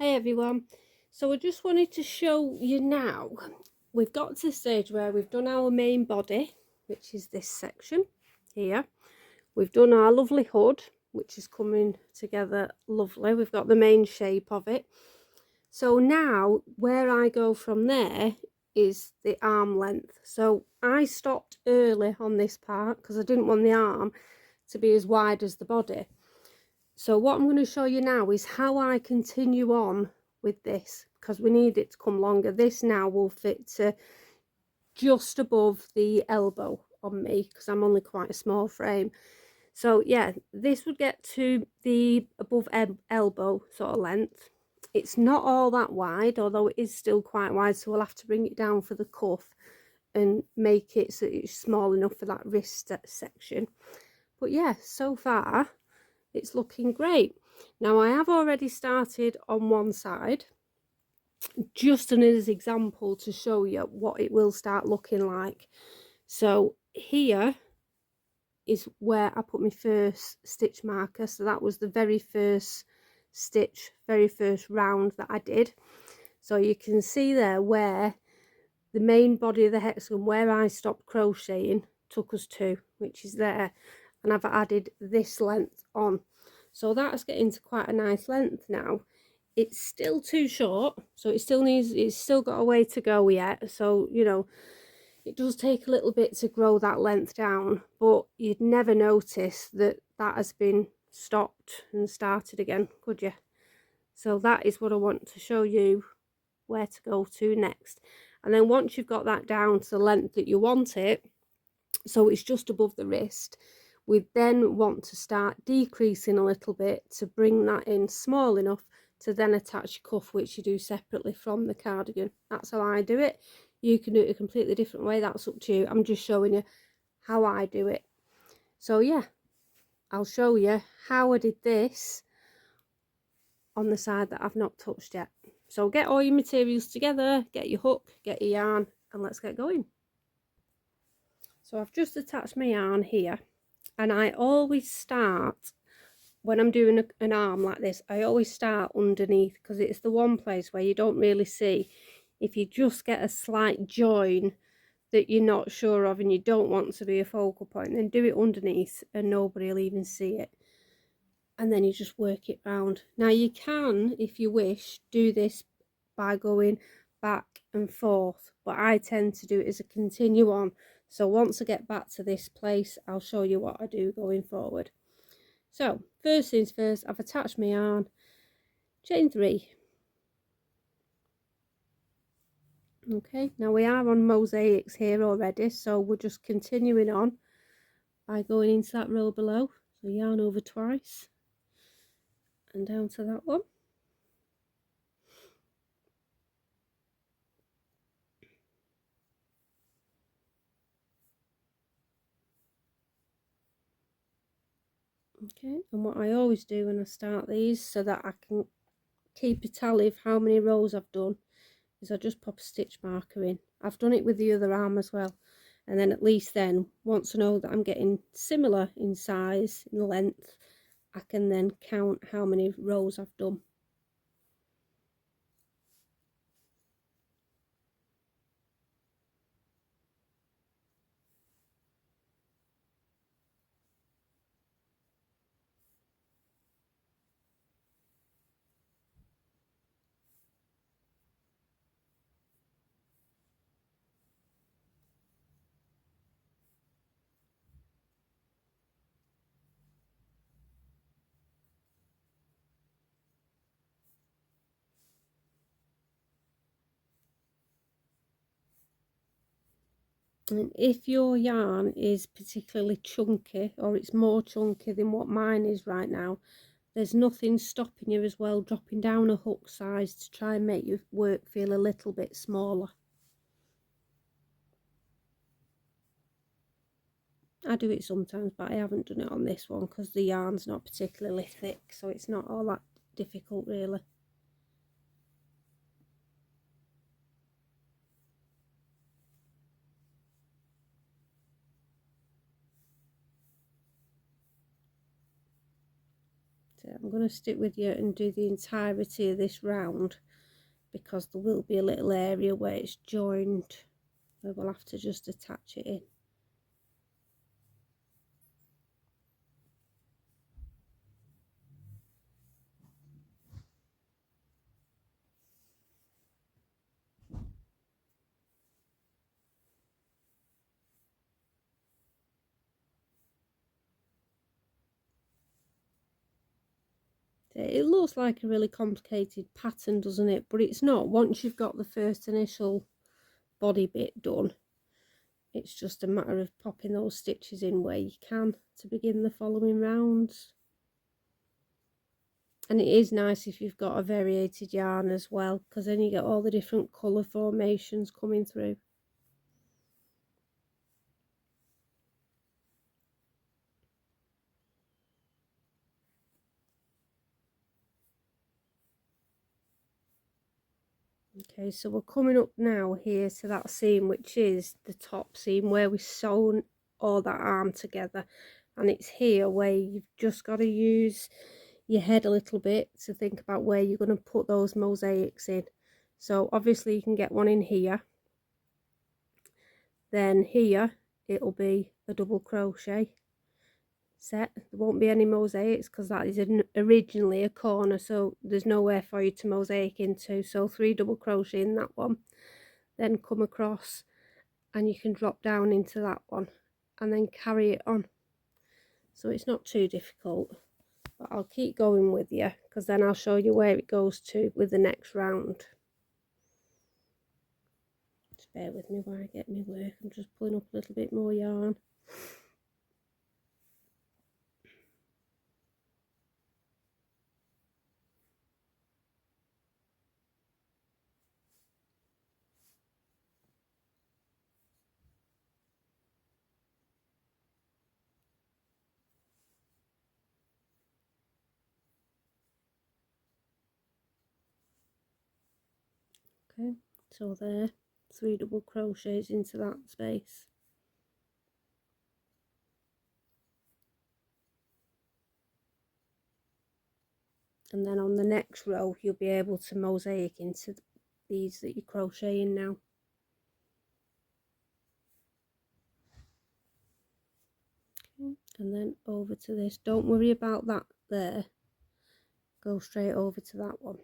Hey everyone, so I just wanted to show you now, we've got to the stage where we've done our main body, which is this section here. We've done our lovely hood, which is coming together lovely. We've got the main shape of it. So now where I go from there is the arm length. So I stopped early on this part because I didn't want the arm to be as wide as the body. So what I'm going to show you now is how I continue on with this, because we need it to come longer. This now will fit to just above the elbow on me because I'm only quite a small frame. So yeah, this would get to the above elbow sort of length. It's not all that wide, although it is still quite wide, so we'll have to bring it down for the cuff and make it so it's small enough for that wrist section. But yeah, so far it's looking great. Now I have already started on one side, just as an example to show you what it will start looking like. So here is where I put my first stitch marker. So that was the very first stitch, very first round that I did. So you can see there where the main body of the hexagon, where I stopped crocheting, took us to, which is there. And I've added this length on. So that's getting to quite a nice length now. It's still too short, so it's still got a way to go yet. So, you know, it does take a little bit to grow that length down, but you'd never notice that that has been stopped and started again, could you? So that is what I want to show you where to go to next. And then once you've got that down to the length that you want it, so it's just above the wrist, we then want to start decreasing a little bit to bring that in small enough to then attach your cuff, which you do separately from the cardigan. That's how I do it. You can do it a completely different way, that's up to you. I'm just showing you how I do it. So yeah, I'll show you how I did this on the side that I've not touched yet. So get all your materials together, get your hook, get your yarn, and let's get going. So I've just attached my yarn here, and I always start, when I'm doing an arm like this, I always start underneath because it's the one place where you don't really see. If you just get a slight join that you're not sure of and you don't want to be a focal point, then do it underneath and nobody will even see it. And then you just work it round. Now you can, if you wish, do this by going back and forth, but I tend to do it as a continue on. So once I get back to this place, I'll show you what I do going forward. So first things first, I've attached my yarn, chain 3. Okay, now we are on mosaics here already, so we're just continuing on by going into that row below. So yarn over twice and down to that one. Okay, and what I always do when I start these, so that I can keep a tally of how many rows I've done, is I just pop a stitch marker in. I've done it with the other arm as well, and then at least then, once I know that I'm getting similar in size, in length, I can then count how many rows I've done. And if your yarn is particularly chunky, or it's more chunky than what mine is right now, there's nothing stopping you as well dropping down a hook size to try and make your work feel a little bit smaller. I do it sometimes, but I haven't done it on this one because the yarn's not particularly thick, so it's not all that difficult really. I'm going to stick with you and do the entirety of this round, because there will be a little area where it's joined where we'll have to just attach it in. It looks like a really complicated pattern, doesn't it? But it's not. Once you've got the first initial body bit done, it's just a matter of popping those stitches in where you can to begin the following rounds. And it is nice if you've got a variated yarn as well, because then you get all the different colour formations coming through. Okay, so we're coming up now here to that seam, which is the top seam where we've sewn all that arm together, and it's here where you've just got to use your head a little bit to think about where you're going to put those mosaics in. So obviously you can get one in here, then here it'll be a double crochet set. There won't be any mosaics because that is originally a corner, so there's nowhere for you to mosaic into. So 3 double crochet in that one, then come across and you can drop down into that one and then carry it on. So it's not too difficult, but I'll keep going with you because then I'll show you where it goes to with the next round. Just bear with me while I get my work. I'm just pulling up a little bit more yarn. Okay, so there, 3 double crochets into that space. And then on the next row you'll be able to mosaic into these that you're crocheting now. Okay, and then over to this. Don't worry about that there. Go straight over to that one,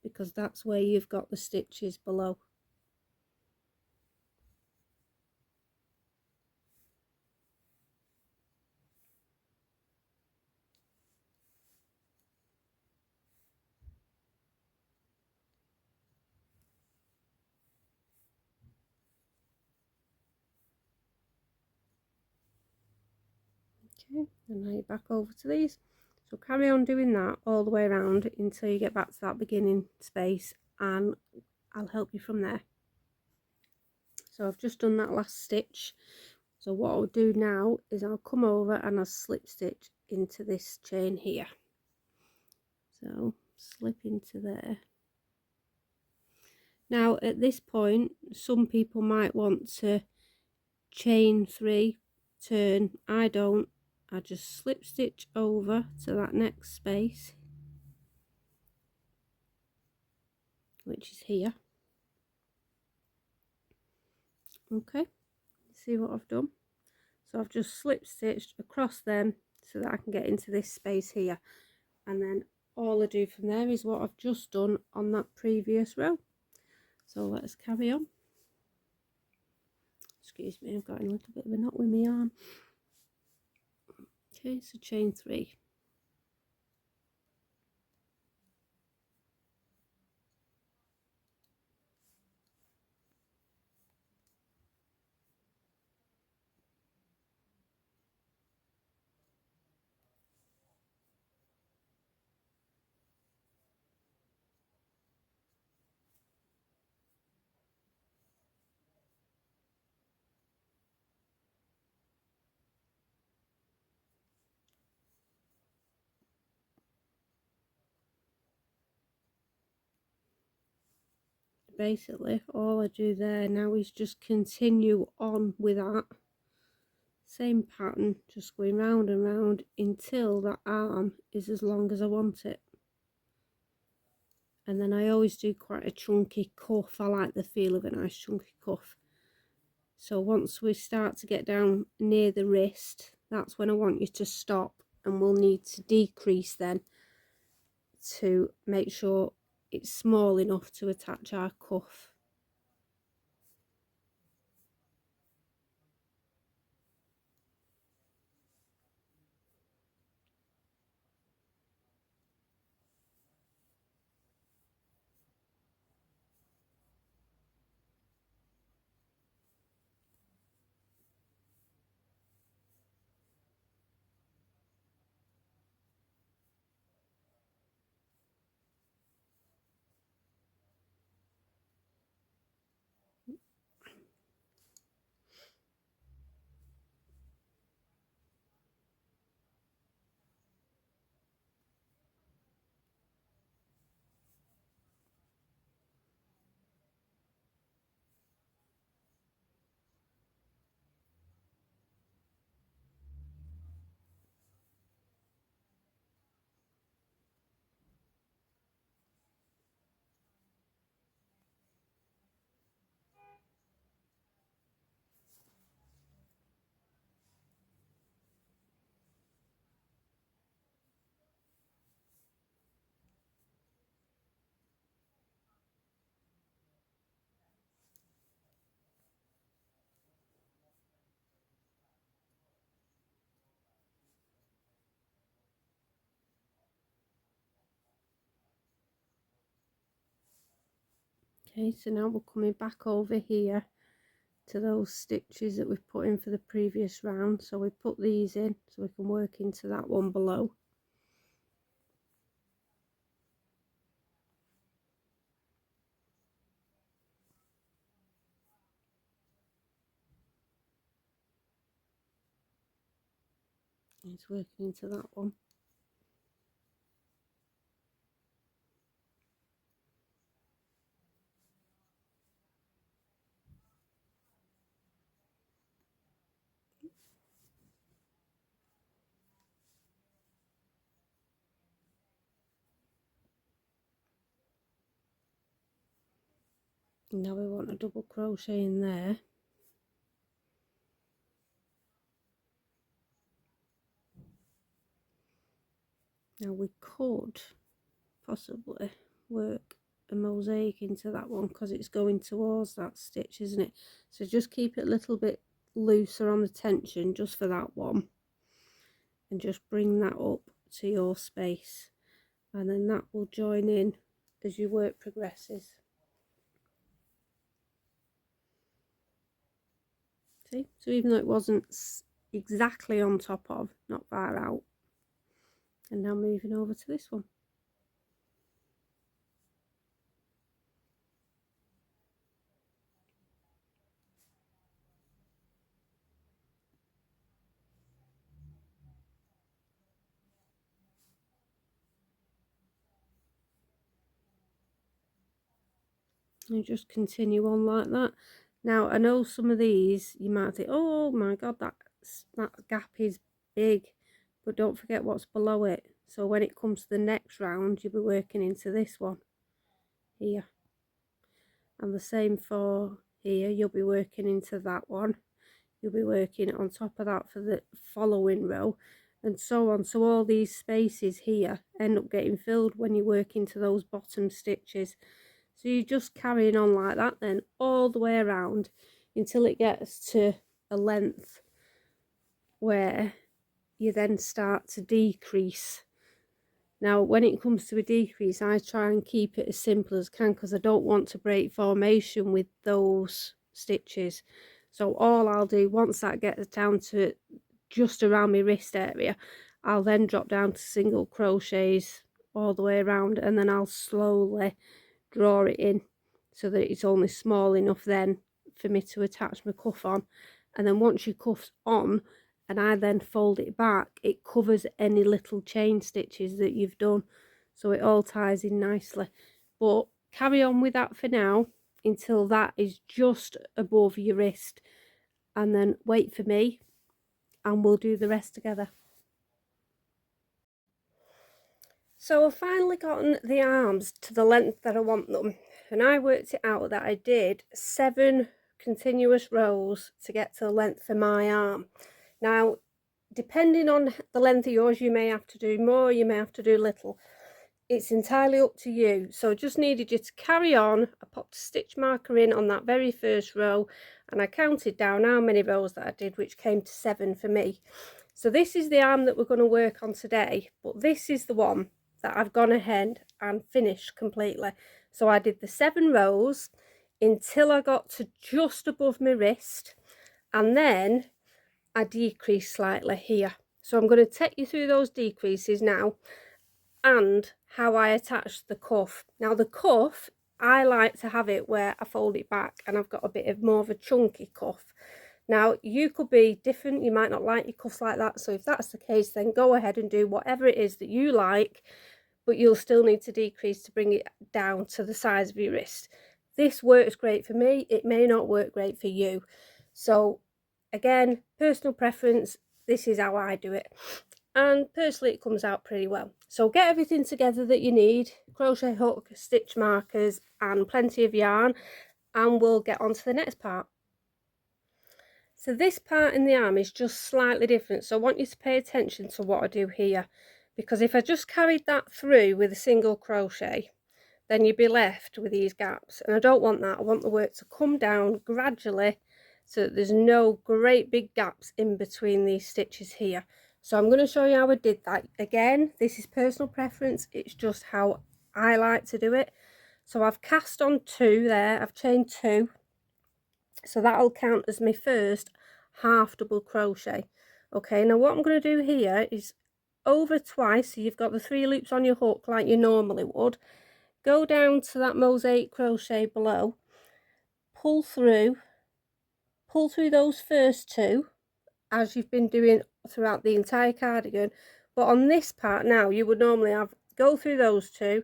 because that's where you've got the stitches below. Okay, and now you're back over to these. So carry on doing that all the way around until you get back to that beginning space, and I'll help you from there. So I've just done that last stitch. So what I'll do now is I'll come over and I'll slip stitch into this chain here. So slip into there. Now at this point some people might want to chain 3, turn. I don't. I just slip stitch over to that next space, which is here. Okay, see what I've done? So I've just slip stitched across them so that I can get into this space here, and then all I do from there is what I've just done on that previous row. So let's carry on. Excuse me, I've got a little bit of a knot with my arm. Okay, so chain 3. Basically all I do there now is just continue on with that same pattern, just going round and round until that arm is as long as I want it. And then I always do quite a chunky cuff. I like the feel of a nice chunky cuff. So once we start to get down near the wrist, that's when I want you to stop, and we'll need to decrease then to make sure it's small enough to attach our cuff. Okay, so now we're coming back over here to those stitches that we've put in for the previous round. So we put these in so we can work into that one below. It's working into that one. Now we want a double crochet in there. Now we could possibly work a mosaic into that one because it's going towards that stitch, isn't it? So just keep it a little bit looser on the tension just for that one, and just bring that up to your space, and then that will join in as your work progresses. See, so even though it wasn't exactly on top of, not far out. And now moving over to this one. And just continue on like that. Now I know some of these you might think, oh my god, that gap is big, but don't forget what's below it. So when it comes to the next round, you'll be working into this one here, and the same for here, you'll be working into that one, you'll be working on top of that for the following row, and so on. So all these spaces here end up getting filled when you work into those bottom stitches. So you're just carrying on like that then all the way around until it gets to a length where you then start to decrease. Now when it comes to a decrease, I try and keep it as simple as I can because I don't want to break formation with those stitches. So all I'll do once that gets down to just around my wrist area, I'll then drop down to single crochets all the way around, and then I'll slowly draw it in so that it's only small enough then for me to attach my cuff on. And then once your cuff's on and I then fold it back, it covers any little chain stitches that you've done, so it all ties in nicely. But carry on with that for now until that is just above your wrist, and then wait for me and we'll do the rest together. So I've finally gotten the arms to the length that I want them, and I worked it out that I did 7 continuous rows to get to the length for my arm. Now, depending on the length of yours, you may have to do more, you may have to do little. It's entirely up to you. So I just needed you to carry on. I popped a stitch marker in on that very first row, and I counted down how many rows that I did, which came to 7 for me. So this is the arm that we're going to work on today, but this is the one that I've gone ahead and finished completely. So I did the 7 rows until I got to just above my wrist, and then I decreased slightly here. So I'm going to take you through those decreases now and how I attach the cuff. Now the cuff, I like to have it where I fold it back and I've got a bit of more of a chunky cuff. Now you could be different, you might not like your cuffs like that, so if that's the case, then go ahead and do whatever it is that you like, but you'll still need to decrease to bring it down to the size of your wrist. This works great for me, it may not work great for you. So again, personal preference, this is how I do it. And personally it comes out pretty well. So get everything together that you need, crochet hook, stitch markers and plenty of yarn, and we'll get on to the next part. So this part in the arm is just slightly different, so I want you to pay attention to what I do here, because if I just carried that through with a single crochet, then you'd be left with these gaps, and I don't want that. I want the work to come down gradually so that there's no great big gaps in between these stitches here. So I'm going to show you how I did that. Again, this is personal preference, it's just how I like to do it. So I've cast on 2 there, I've chained 2, so that'll count as my first half double crochet. Okay, now what I'm going to do here is over twice, so you've got the 3 loops on your hook like you normally would, go down to that mosaic crochet below, pull through those first 2 as you've been doing throughout the entire cardigan. But on this part now, you would normally have go through those 2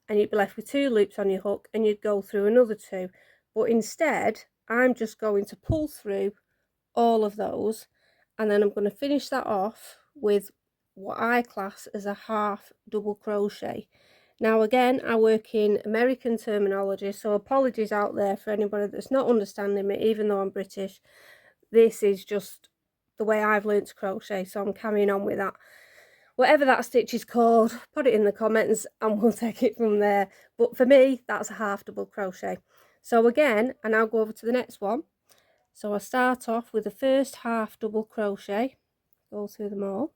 and you'd be left with 2 loops on your hook, and you'd go through another 2, but instead I'm just going to pull through all of those, and then I'm going to finish that off with what I class as a half double crochet. Now again, I work in American terminology, so apologies out there for anybody that's not understanding me, even though I'm British. This is just the way I've learned to crochet, so I'm carrying on with that. Whatever that stitch is called, put it in the comments and we'll take it from there. But for me, that's a half double crochet. So again, I now go over to the next one. So I start off with the first half double crochet, go through them all,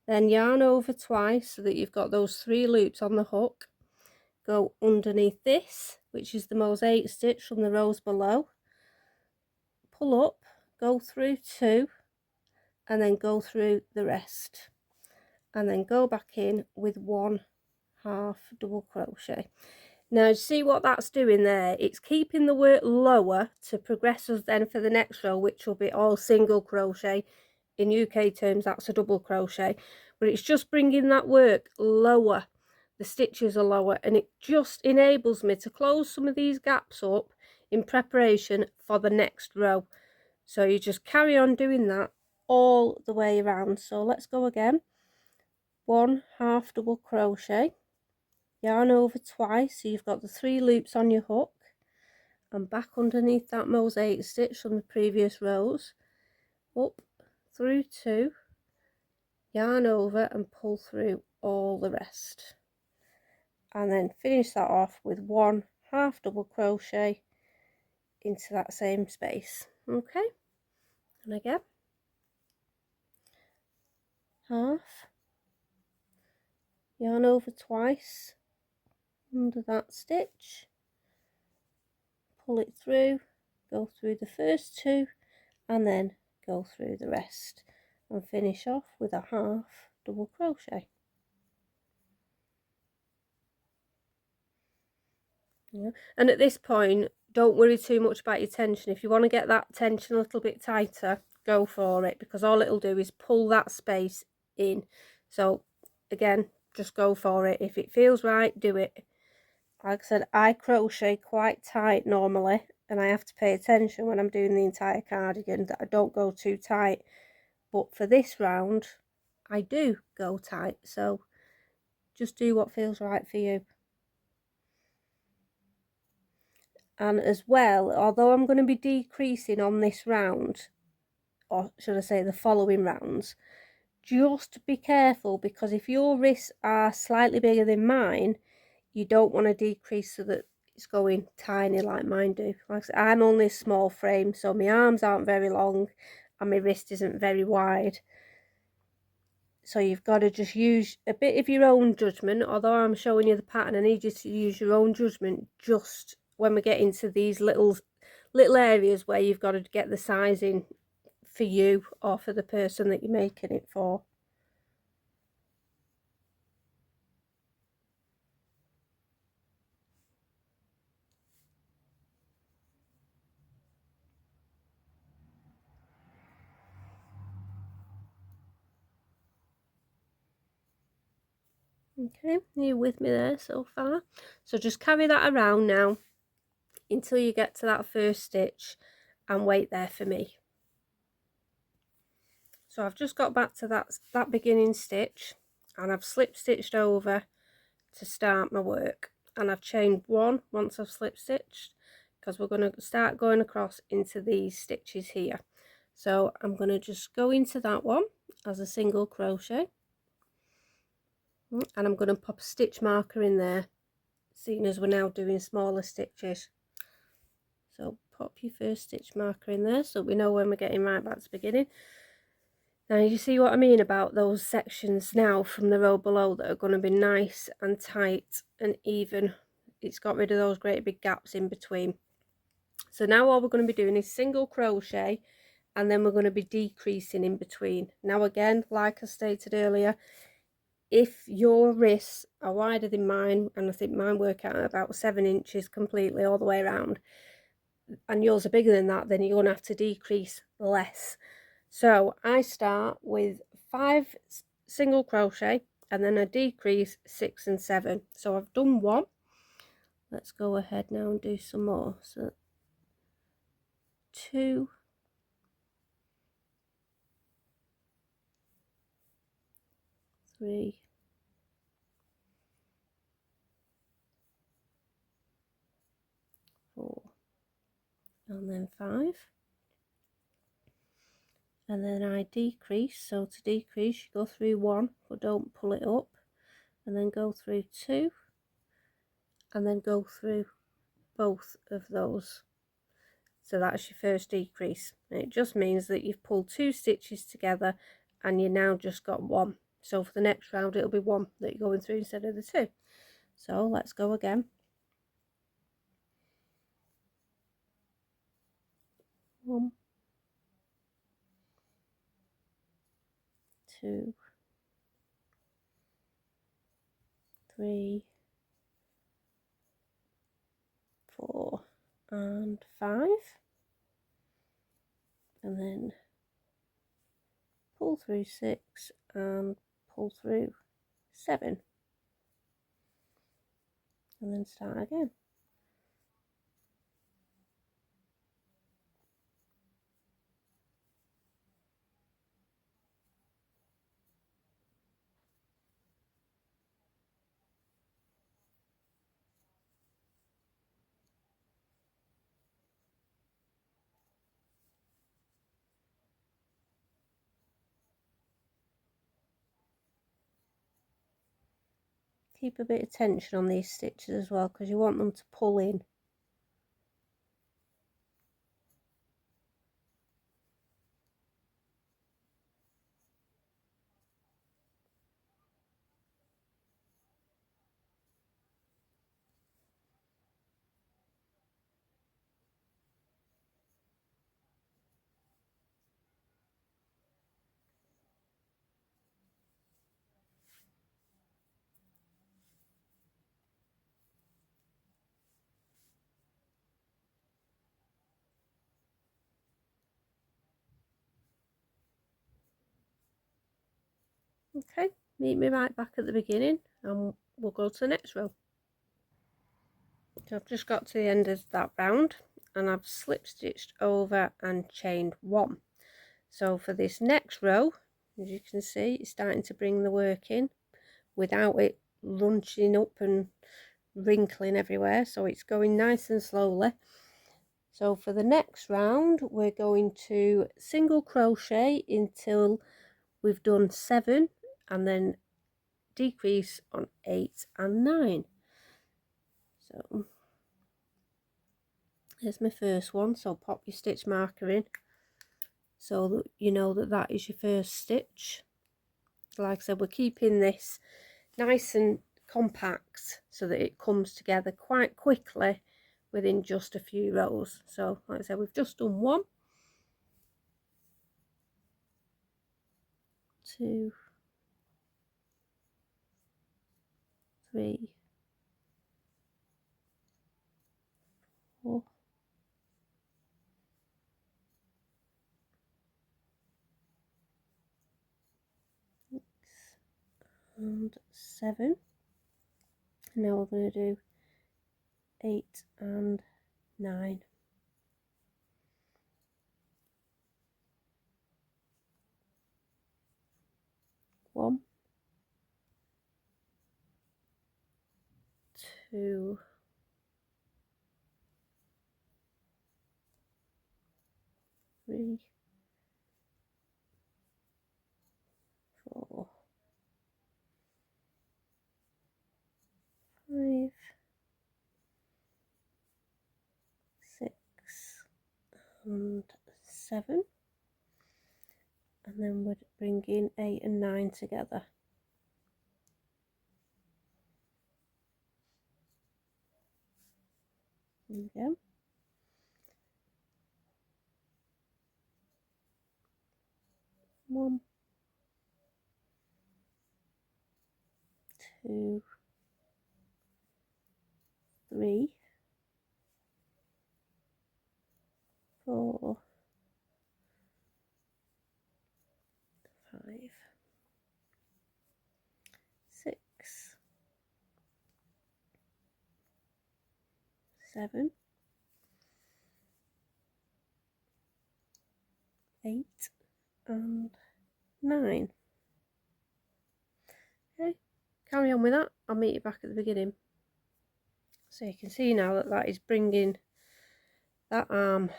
then yarn over twice so that you've got those 3 loops on the hook, go underneath this, which is the mosaic stitch from the rows below, pull up, go through 2, and then go through the rest, and then go back in with 1 half double crochet. Now see what that's doing there, it's keeping the work lower to progress us then for the next row, which will be all single crochet. In UK terms that's a double crochet, but it's just bringing that work lower, the stitches are lower, and it just enables me to close some of these gaps up in preparation for the next row. So you just carry on doing that all the way around. So let's go again. 1 half double crochet, yarn over twice so you've got the 3 loops on your hook, and back underneath that mosaic stitch from the previous rows, up through 2, yarn over and pull through all the rest, and then finish that off with 1 half double crochet into that same space. Okay, and again, half, yarn over twice under that stitch, pull it through, go through the first 2, and then go through the rest, and finish off with a half double crochet. Yeah. And at this point, don't worry too much about your tension. If you want to get that tension a little bit tighter, go for it, because all it'll do is pull that space in. So again, just go for it. If it feels right, do it. Like I said, I crochet quite tight normally, and I have to pay attention when I'm doing the entire cardigan that I don't go too tight but for this round I do go tight, so just do what feels right for you. And as well, although I'm going to be decreasing on this round, or should I say the following rounds, just be careful, because if your wrists are slightly bigger than mine, you don't want to decrease so that it's going tiny like mine do. Like I said, I'm only a small frame, so my arms aren't very long and my wrist isn't very wide. So you've got to just use a bit of your own judgment. Although I'm showing you the pattern, I need you to use your own judgment just when we get into these little areas where you've got to get the sizing for you or for the person that you're making it for. Okay, are you with me there so far? So just carry that around now until you get to that first stitch and wait there for me. So I've just got back to that beginning stitch, and I've slip stitched over to start my work, and I've chained one once I've slip stitched, because we're going to start going across into these stitches here. So I'm going to just go into that one as a single crochet, and I'm going to pop a stitch marker in there, seeing as we're now doing smaller stitches. So pop your first stitch marker in there so we know when we're getting right back to the beginning. Now you see what I mean about those sections now from the row below that are going to be nice and tight and even. It's got rid of those great big gaps in between. So now all we're going to be doing is single crochet, and then we're going to be decreasing in between. Now again, like I stated earlier, if your wrists are wider than mine, and I think mine work out at about 7 inches completely all the way around, and yours are bigger than that, then you're going to have to decrease less. So I start with 5 single crochet, and then I decrease 6 and 7. So I've done one. Let's go ahead now and do some more. So 2, 3, 4, and then 5. And then I decrease. So to decrease, you go through 1, but don't pull it up, and then go through 2, and then go through both of those. So that's your first decrease. And it just means that you've pulled 2 stitches together and you now just got 1. So for the next round it'll be 1 that you're going through instead of the 2. So let's go again. 1, 2, 3, 4, and 5. And then pull through 6 and pull through 7. And then start again. Keep a bit of tension on these stitches as well, because you want them to pull in. Okay, meet me right back at the beginning and we'll go to the next row. So I've just got to the end of that round and I've slip stitched over and chained 1. So for this next row, as you can see, it's starting to bring the work in without it lunching up and wrinkling everywhere, so it's going nice and slowly. So for the next round, we're going to single crochet until we've done 7 and then decrease on 8 and 9. So there's my first one, so pop your stitch marker in so that you know that that is your first stitch. Like I said, we're keeping this nice and compact so that it comes together quite quickly within just a few rows. So like I said, we've just done 1, 2, 3, 4, 6 and 7. Now we're going to do 8 and 9. 1, 2, 3, 4, 5, 6 and 7, and then we're bringing 8 and 9 together. There we go. 1, 2, 3, 4, 5, 6, 7, 8 and 9. Okay, carry on with that. I'll meet you back at the beginning. So you can see now that that is bringing that arm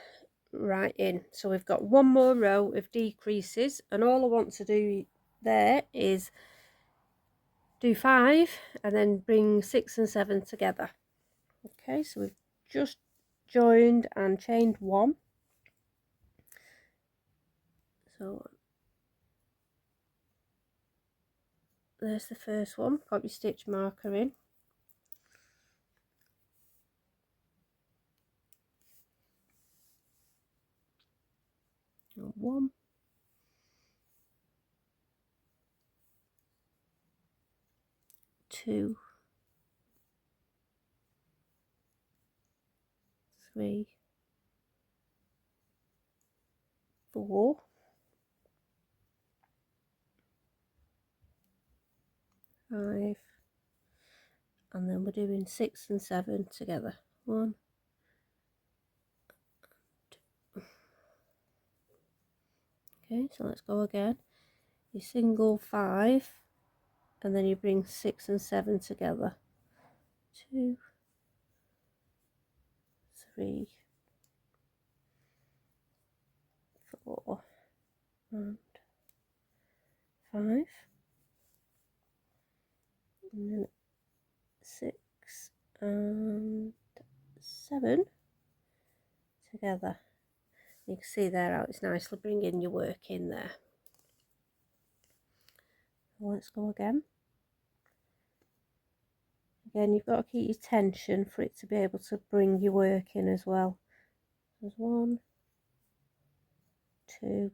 right in. So we've got one more row of decreases, and all I want to do there is do 5 and then bring 6 and 7 together. Okay, so we've just joined and chained 1. So there's the first one. Pop your stitch marker in. And 1, 2, 3, 4, 5, and then we're doing 6 and 7 together. 1, 2. Okay, so let's go again. You single 5 and then you bring 6 and 7 together. 2, 3, 4 and 5, and then 6 and 7 together. You can see there how it's nicely bringing your work in there. Let's go again. Again, you've got to keep your tension for it to be able to bring your work in as well. There's 1, 2,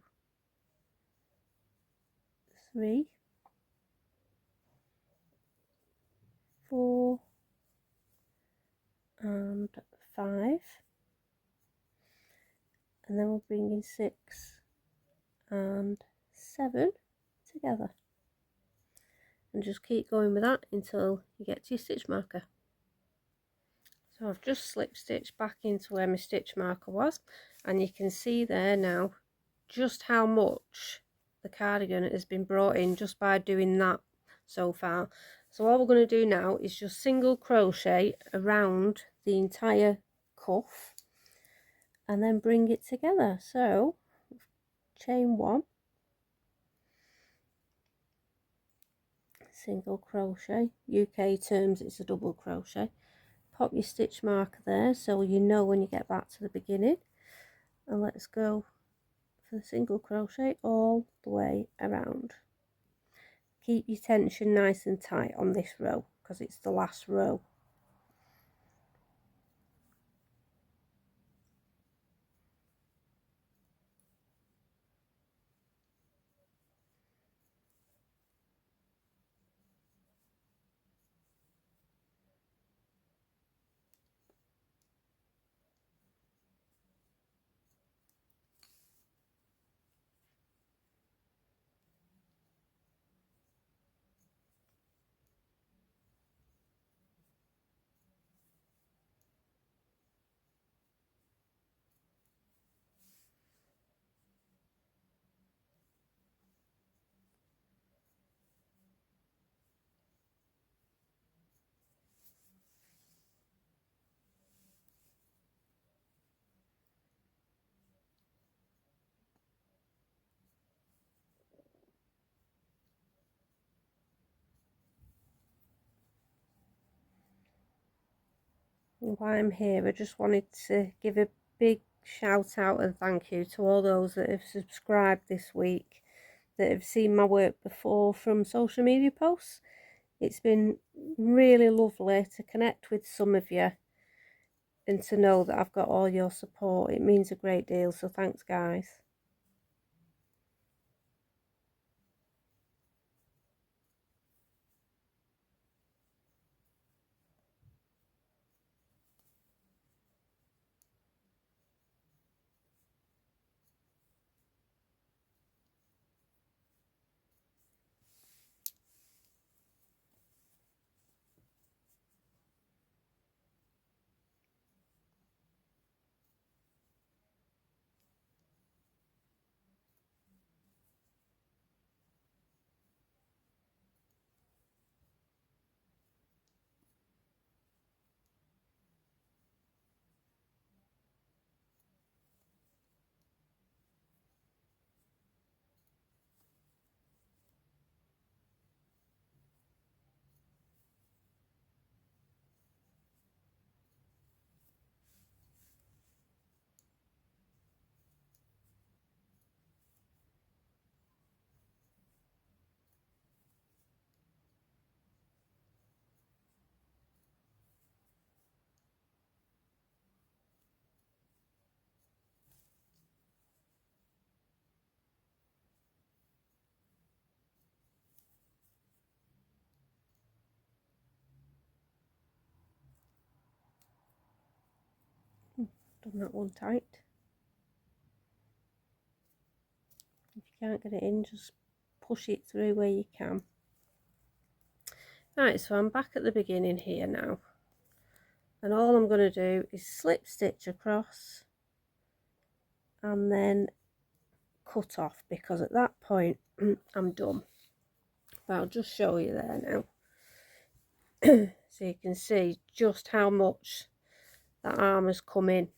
3, 4 and 5, and then we'll bring in 6 and 7 together, and just keep going with that until you get to your stitch marker. So I've just slip stitched back into where my stitch marker was, and you can see there now just how much the cardigan has been brought in just by doing that so far. So all we're going to do now is just single crochet around the entire cuff and then bring it together. So chain 1, single crochet, UK terms it's a double crochet, pop your stitch marker there so you know when you get back to the beginning, and let's go for the single crochet all the way around. Keep your tension nice and tight on this row because it's the last row. And while I'm here, I just wanted to give a big shout out and thank you to all those that have subscribed this week, that have seen my work before from social media posts. It's been really lovely to connect with some of you and to know that I've got all your support. It means a great deal, so thanks guys. Done that one tight. If you can't get it in, just push it through where you can. Right, so I'm back at the beginning here now, and all I'm going to do is slip stitch across and then cut off, because at that point I'm done. But I'll just show you there now so you can see just how much that arm has come in.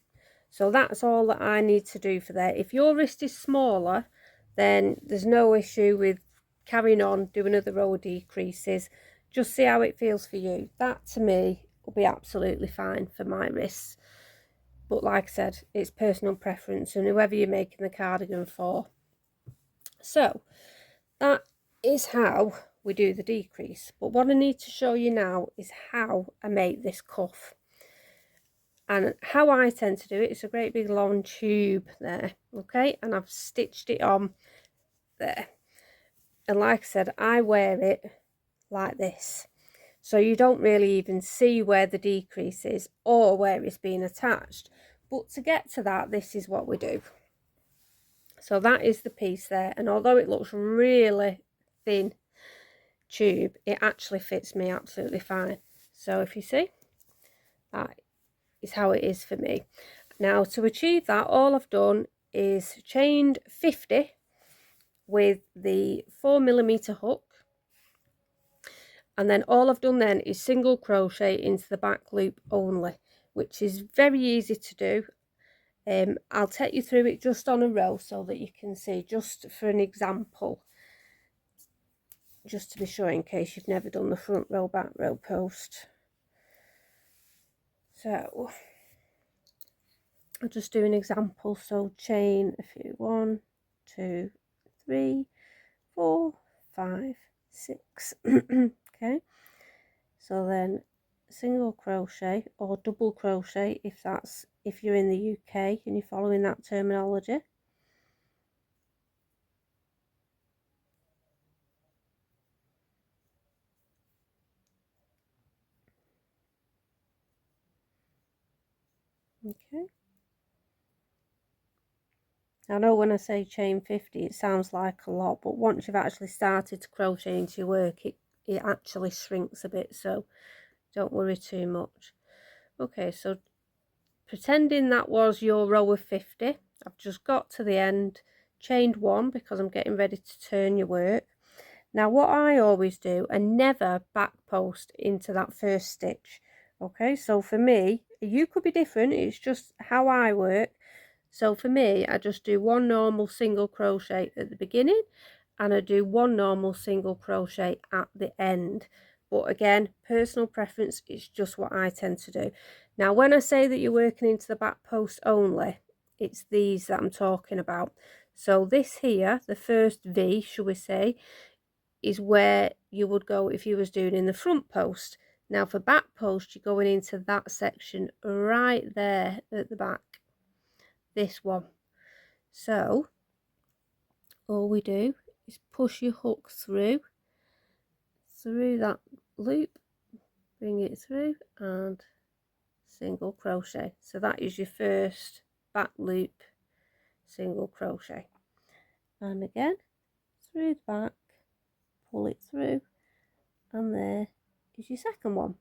So that's all that I need to do for there. If your wrist is smaller, then there's no issue with carrying on, doing another row of decreases. Just see how it feels for you. That to me will be absolutely fine for my wrists. But like I said, it's personal preference and whoever you're making the cardigan for. So that is how we do the decrease. But what I need to show you now is how I make this cuff. And how I tend to do it is a great big long tube there, okay, and I've stitched it on there. And like I said, I wear it like this, so you don't really even see where the decrease is or where it's being attached. But to get to that, this is what we do. So that is the piece there, and although it looks really thin tube, it actually fits me absolutely fine. So if you see, that is how it is for me. Now to achieve that, all I've done is chained 50 with the 4mm hook, and then all I've done then is single crochet into the back loop only, which is very easy to do. I'll take you through it just on a row so that you can see, just for an example, just to be sure in case you've never done the front row back row post. So I'll just do an example. So chain a few, 1, 2, 3, 4, 5, 6. Okay, so then single crochet or double crochet if you're in the UK and you're following that terminology. Okay, I know when I say chain 50 it sounds like a lot, but once you've actually started to crochet into your work, it actually shrinks a bit, so don't worry too much. Okay, so pretending that was your row of 50, I've just got to the end, chained 1 because I'm getting ready to turn your work. Now what I always do, and never back post into that first stitch. Okay, so for me, you could be different, it's just how I work. So for me, I just do 1 normal single crochet at the beginning, and I do 1 normal single crochet at the end. But again, personal preference, is just what I tend to do. Now when I say that you're working into the back post only, it's these that I'm talking about. So this here, the first V, shall we say, is where you would go if you was doing in the front post. Now for back post, you're going into that section right there at the back, this one. So all we do is push your hook through that loop, bring it through and single crochet. So that is your first back loop single crochet, and again through the back, pull it through, and there is your second one.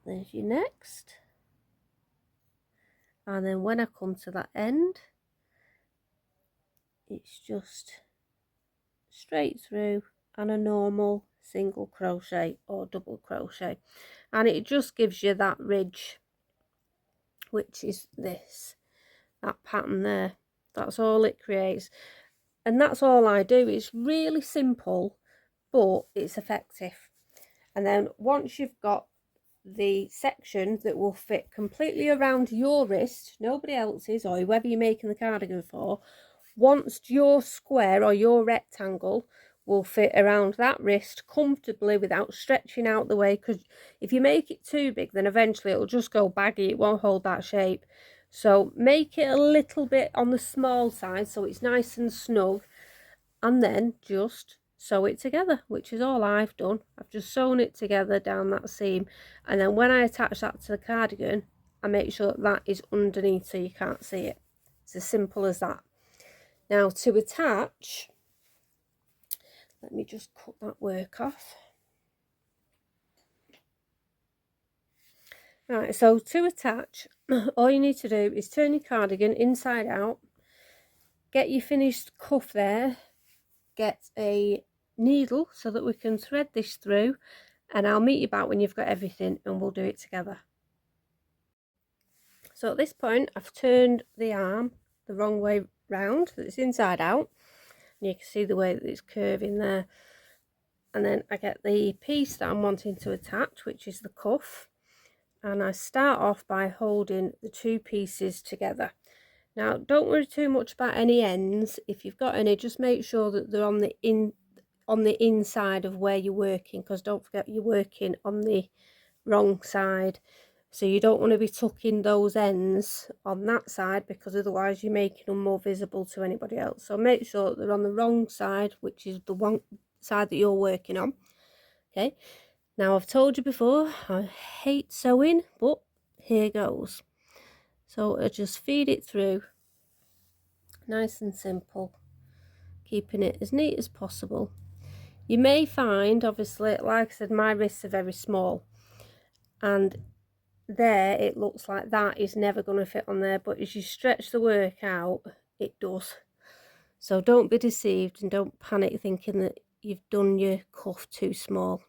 There's your next, and then when I come to that end, it's just straight through and a normal single crochet or double crochet, and it just gives you that ridge, which is that pattern there. That's all it creates, and that's all I do. It's really simple, but it's effective. And then once you've got the section that will fit completely around your wrist, nobody else's, or whoever you're making the cardigan for, once your square or your rectangle will fit around that wrist comfortably without stretching out the way, because if you make it too big, then eventually it'll just go baggy, it won't hold that shape. So make it a little bit on the small side so it's nice and snug, and then just sew it together, which is all I've done. I've just sewn it together down that seam, and then when I attach that to the cardigan, I make sure that is underneath so you can't see it. It's as simple as that. Now to attach, let me just cut that work off. Right, so to attach, all you need to do is turn your cardigan inside out, get your finished cuff there, get a needle so that we can thread this through, and I'll meet you back when you've got everything and we'll do it together. So at this point, I've turned the arm the wrong way round, that it's inside out, and you can see the way that it's curving there. And then I get the piece that I'm wanting to attach, which is the cuff, and I start off by holding the 2 pieces together. Now don't worry too much about any ends. If you've got any, just make sure that they're on the inside of where you're working, because don't forget you're working on the wrong side, so you don't want to be tucking those ends on that side, because otherwise you're making them more visible to anybody else. So make sure that they're on the wrong side, which is the one side that you're working on. Okay, now I've told you before I hate sewing, but here goes. So I just feed it through nice and simple, keeping it as neat as possible. You may find, obviously, like I said, my wrists are very small, and there it looks like that is never going to fit on there, but as you stretch the work out, it does. So don't be deceived and don't panic thinking that you've done your cuff too small.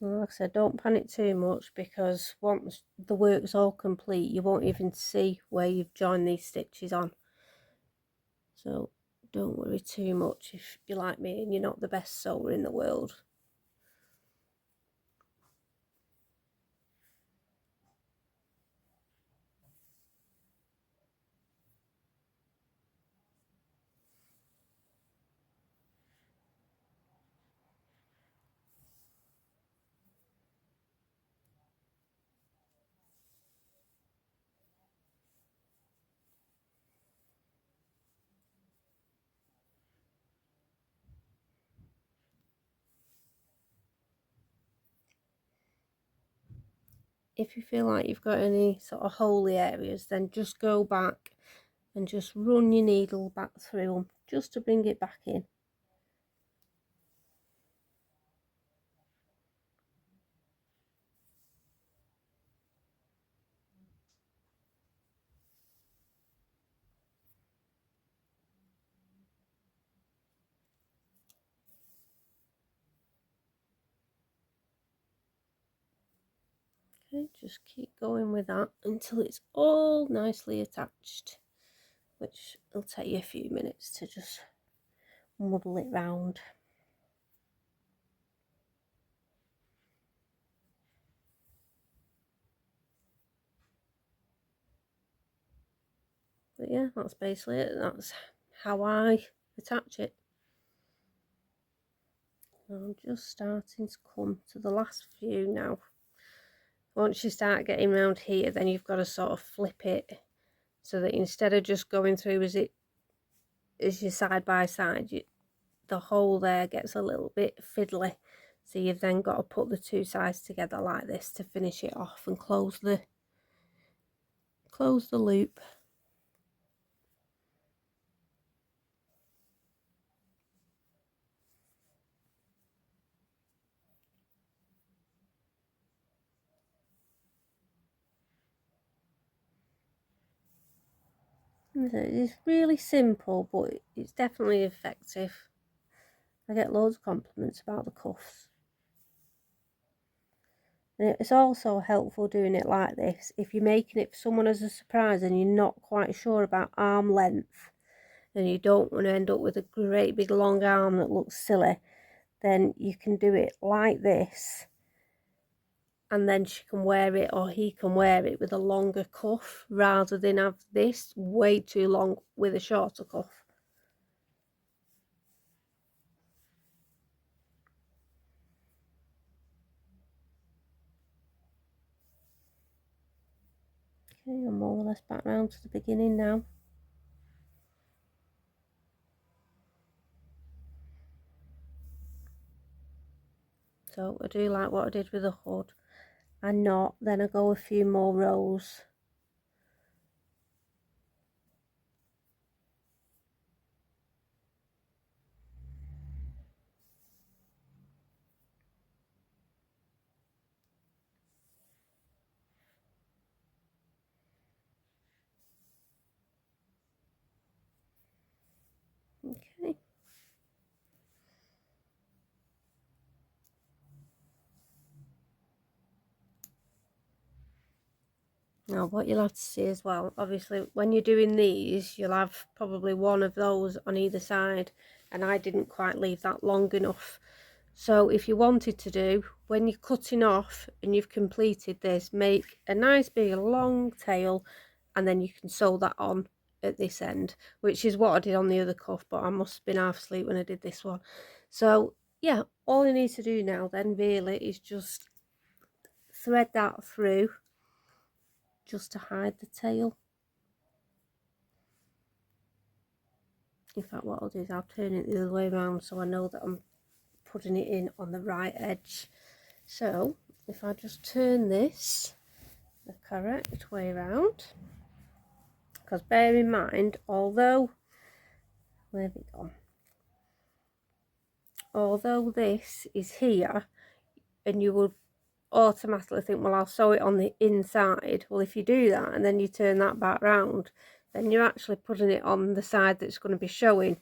Like I said, don't panic too much, because once the work's all complete, you won't even see where you've joined these stitches on. So don't worry too much if you're like me and you're not the best sewer in the world. If you feel like you've got any sort of holy areas, then just go back and just run your needle back through them just to bring it back in. Okay, just keep going with that until it's all nicely attached, which will take you a few minutes to just muddle it round. But yeah, that's basically it. That's how I attach it. I'm just starting to come to the last few now. Once you start getting around here, then you've got to sort of flip it so that instead of just going through as you side by side, the hole there gets a little bit fiddly. So you've then got to put the two sides together like this to finish it off and close the loop. It's really simple, but it's definitely effective. I get loads of compliments about the cuffs. And it's also helpful doing it like this if you're making it for someone as a surprise and you're not quite sure about arm length and you don't want to end up with a great big long arm that looks silly. Then you can do it like this, and then she can wear it, or he can wear it with a longer cuff rather than have this way too long with a shorter cuff. Okay, I'm more or less back round to the beginning now. So I do like what I did with the hood. I knot, then I go a few more rows. Okay. Now what you'll have to see as well, obviously when you're doing these, you'll have probably one of those on either side, and I didn't quite leave that long enough. So if you wanted to do, when you're cutting off and you've completed this, make a nice big long tail and then you can sew that on at this end, which is what I did on the other cuff, but I must have been half asleep when I did this one. So yeah, all you need to do now then really is just thread that through just to hide the tail. In fact, what I'll do is I'll turn it the other way around so I know that I'm putting it in on the right edge. So if I just turn this the correct way around, because bear in mind, although, where's it gone? Although this is here, and you would automatically think, well, I'll sew it on the inside. Well, if you do that and then you turn that back round, then you're actually putting it on the side that's going to be showing.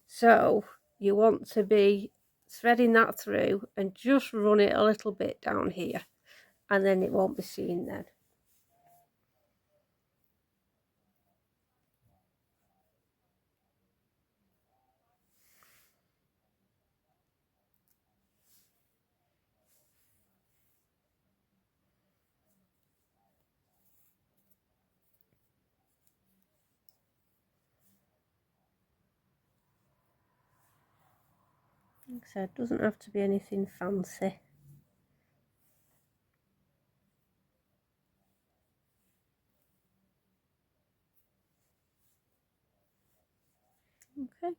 So you want to be threading that through and just run it a little bit down here, and then it won't be seen then. Like I said, it doesn't have to be anything fancy. Okay.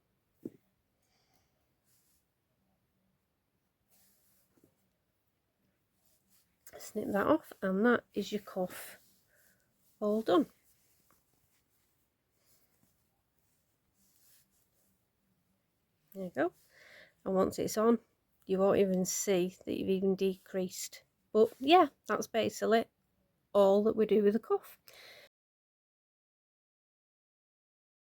Snip that off, and that is your cuff all done. There you go. And once it's on, you won't even see that you've even decreased. But yeah, that's basically all that we do with the cuff.